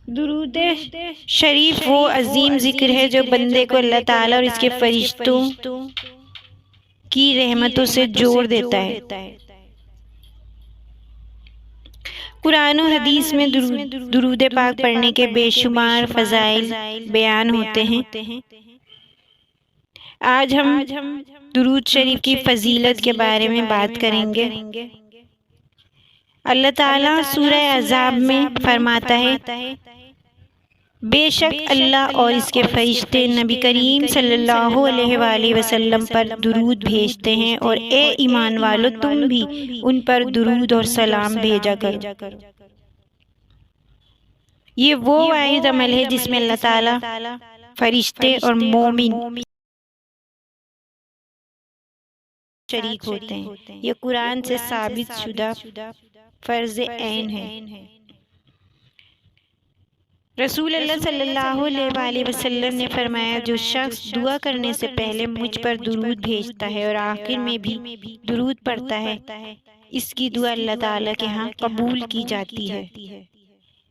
درود شریف وہ عظیم ذکر ہے جو بندے کو اللہ تعالیٰ اور اس کے فرشتوں کی رحمتوں سے جوڑ دیتا ہے۔ قرآن و حدیث میں درود پاک پڑھنے کے بے شمار فضائل بیان ہوتے ہیں۔ آج ہم درود شریف کی فضیلت کے بارے میں بات کریں گے۔ اللہ تعالیٰ سورہ احزاب میں فرماتا ہے، بے شک اللہ اور اس کے فرشتے نبی کریم صلی اللہ علیہ وآلہ وسلم پر درود بھیجتے ہیں، اور اے ایمان والو تم بھی ان پر درود اور سلام بھیجا کرو۔ یہ وہ واحد عمل ہے جس میں اللہ تعالیٰ، فرشتے اور مومن شریک ہوتے ہیں۔ یہ قرآن سے ثابت شدہ فرض عین ہے۔ رسول اللہ صلی اللہ علیہ وآلہ وسلم نے فرمایا، جو شخص دعا کرنے سے پہلے مجھ پر درود بھیجتا ہے اور آخر میں بھی درود پڑھتا ہے، اس کی دعا اللہ تعالیٰ کے ہاں قبول کی جاتی ہے۔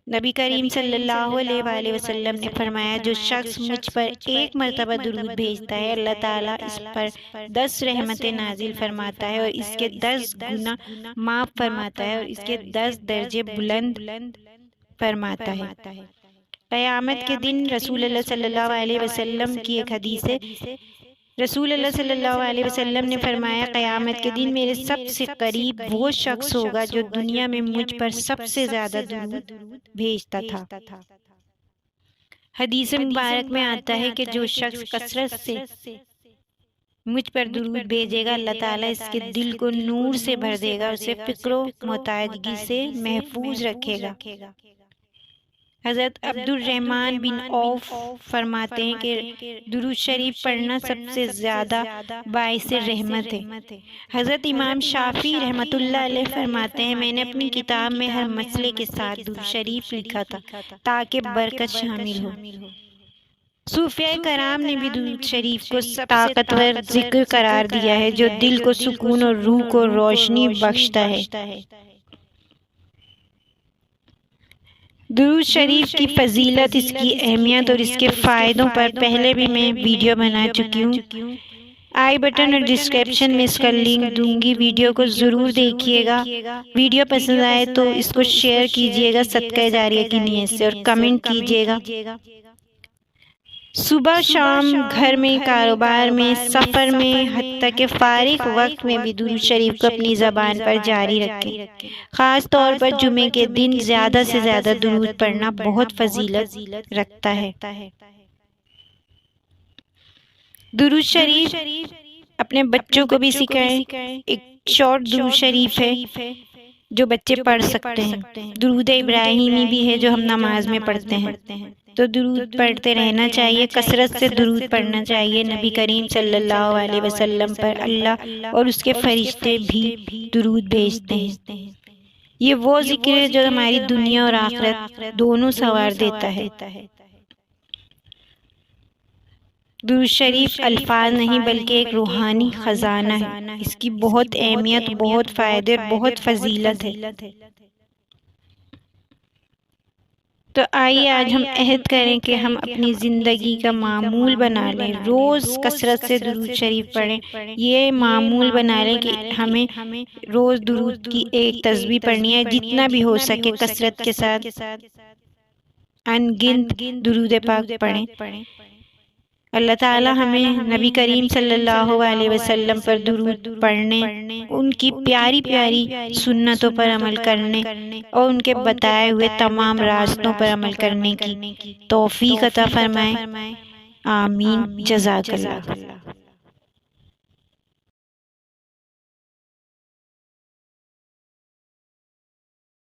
نبی کریم صلی اللہ علیہ وآلہ وسلم نے فرمایا، جو شخص مجھ پر ایک مرتبہ درود بھیجتا ہے، اللہ تعالیٰ اس پر 10 رحمتیں نازل فرماتا ہے اور اس کے 10 گناہ معاف فرماتا ہے اور اس کے 10 درجے بلند فرماتا ہے۔ قیامت کے دن رسول اللہ صلی اللہ علیہ وسلم کی ایک حدیث ہے، رسول اللہ صلی اللہ علیہ وسلم نے فرمایا، قیامت کے دن میرے سب سے قریب وہ شخص ہوگا جو دنیا میں مجھ پر سب سے زیادہ درود بھیجتا تھا۔ حدیث مبارک میں آتا ہے کہ جو شخص کثرت سے مجھ پر درود بھیجے گا، اللہ تعالیٰ اس کے دل کو نور سے بھر دے گا، اسے فقر و محتاجگی سے محفوظ رکھے گا۔ حضرت عبد الرحمن بن عوف فرماتے ہیں کہ درود شریف پڑھنا سب سے زیادہ باعث رحمت ہے۔ حضرت امام شافعی رحمۃ اللہ علیہ فرماتے ہیں، میں نے اپنی کتاب میں ہر مسئلے کے ساتھ درود شریف لکھا تھا تاکہ برکت شامل ہو۔ صوفیاء کرام نے بھی درود شریف کو طاقتور ذکر قرار دیا ہے جو دل کو سکون اور روح کو روشنی بخشتا ہے۔ درود شریف کی فضیلت، اس کی اہمیت اور اس کے فائدوں پر پہلے بھی میں ویڈیو بنا چکی ہوں۔ آئی بٹن اور ڈسکرپشن میں اس کا لنک دوں گی، ویڈیو کو ضرور دیکھیے گا۔ ویڈیو پسند آئے تو اس کو شیئر کیجیے گا صدقہ جاریہ کی نیت سے، اور کمنٹ کیجیے گا۔ صبح شام، گھر میں، کاروبار میں، سفر میں، حتیٰ کہ فارغ وقت میں بھی درود شریف کو اپنی زبان پر جاری رکھیں۔ خاص طور پر جمعے کے دن زیادہ سے زیادہ درود پڑھنا بہت فضیلت رکھتا ہے۔ درود شریف اپنے بچوں کو بھی سکھائیں۔ ایک شارٹ درود شریف ہے جو بچے پڑھ سکتے ہیں۔ درود ابراہیمی بھی ہے جو ہم نماز میں پڑھتے ہیں، تو درود پڑھتے رہنا چاہیے، کثرت سے درود پڑھنا چاہیے۔ نبی کریم صلی اللہ علیہ وسلم پر اللہ اور اس کے فرشتے بھی درود بھیجتے ہیں۔ یہ وہ ذکر ہے جو ہماری دنیا اور آخرت دونوں سنوار دیتا ہے۔ درود شریف الفاظ نہیں بلکہ ایک روحانی خزانہ ہے، اس کی بہت اہمیت، بہت فائدے اور بہت فضیلت ہے۔ تو آئیے آج ہم عہد کریں کہ ہم اپنی زندگی کا معمول بنا لیں، روز کثرت سے درود شریف پڑھیں۔ یہ معمول بنا لیں کہ ہمیں روز درود کی ایک تسبیح پڑھنی ہے، جتنا بھی ہو سکے کثرت کے ساتھ ان گنت درود پاک پڑھیں۔ اللہ تعالیٰ ہمیں نبی کریم صلی اللہ علیہ وسلم پر درود پڑھنے، ان کی پیاری پیاری سنتوں پر عمل کرنے اور ان کے بتائے ہوئے تمام راستوں پر عمل کرنے کی توفیق عطا فرمائے۔ آمین۔ جزاک اللہ۔